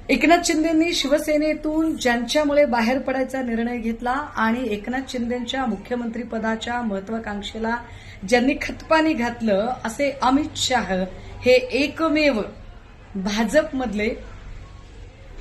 एकनाथ शिंदेंनी शिवसेनेतून ज्यांच्यामुळे बाहेर पडायचा निर्णय घेतला आणि एकनाथ शिंदेंच्या मुख्यमंत्रीपदाच्या महत्वाकांक्षेला ज्यांनी खतपाणी घातलं असे अमित शाह हे एकमेव भाजपमधले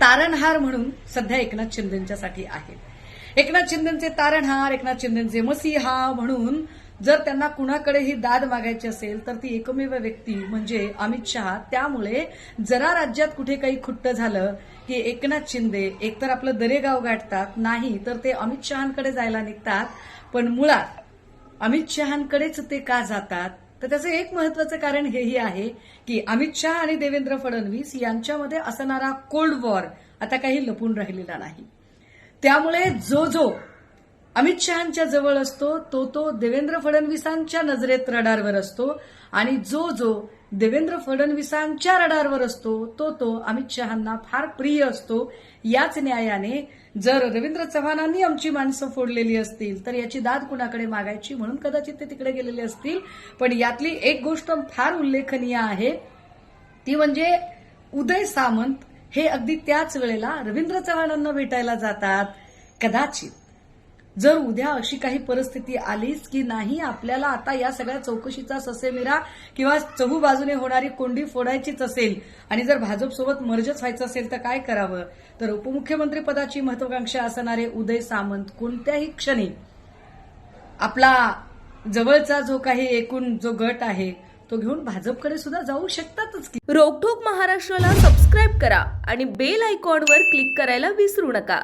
तारणहार म्हणून सध्या एकनाथ शिंदेंच्यासाठी आहेत। एकनाथ शिंदेंचे तारणहार, एकनाथ शिंदेंचे मसीहा म्हणून जर त्यांना कुणाकडेही दाद मागायची असेल तर ती एकमेव व्यक्ती म्हणजे अमित शहा। त्यामुळे जरा राज्यात कुठे काही खुट्ट झालं की एकनाथ शिंदे एकतर आपलं दरेगाव गाठतात, नाही तर ते अमित शहांकडे जायला निघतात। पण मुळात अमित शहांकडेच ते का जातात तर त्याचं एक महत्वाचं कारण हेही आहे की अमित शहा आणि देवेंद्र फडणवीस यांच्यामध्ये असणारा कोल्ड वॉर आता काही लपून राहिलेला नाही। त्यामुळे जो अमित शहांच्या जवळ असतो तो देवेंद्र फडणवीसांच्या नजरेत रडारवर असतो आणि जो देवेंद्र फडणवीसांच्या रडारवर असतो तो अमित शहांना फार प्रिय असतो। याच न्यायाने जर रवींद्र चव्हाणांनी आमची माणसं फोडलेली असतील तर याची दाद कुणाकडे मागायची म्हणून कदाचित ते तिकडे गेलेले असतील। पण यातली एक गोष्ट फार उल्लेखनीय आहे ती म्हणजे उदय सामंत हे अगदी त्याच वेळेला रवींद्र चव्हाणांना भेटायला जातात। कदाचित जर उद्या अशी काही परिस्थिती आलीच की नाही आपल्याला आता या सगळ्या चौकशीचा ससेमिरा किंवा चहू बाजूने होणारी कोंडी फोडायचीच असेल आणि जर भाजपसोबत मर्जच व्हायचं असेल तर काय करावं, तर उपमुख्यमंत्री पदाची महत्वाकांक्षा असणारे उदय सामंत कोणत्याही क्षणी आपला जवळचा जो काही एकूण जो गट आहे तो घेऊन भाजपकडे सुद्धा जाऊ शकतातच की। रोकठोक महाराष्ट्राला सबस्क्राईब करा आणि बेल आयकॉनवर क्लिक करायला विसरू नका।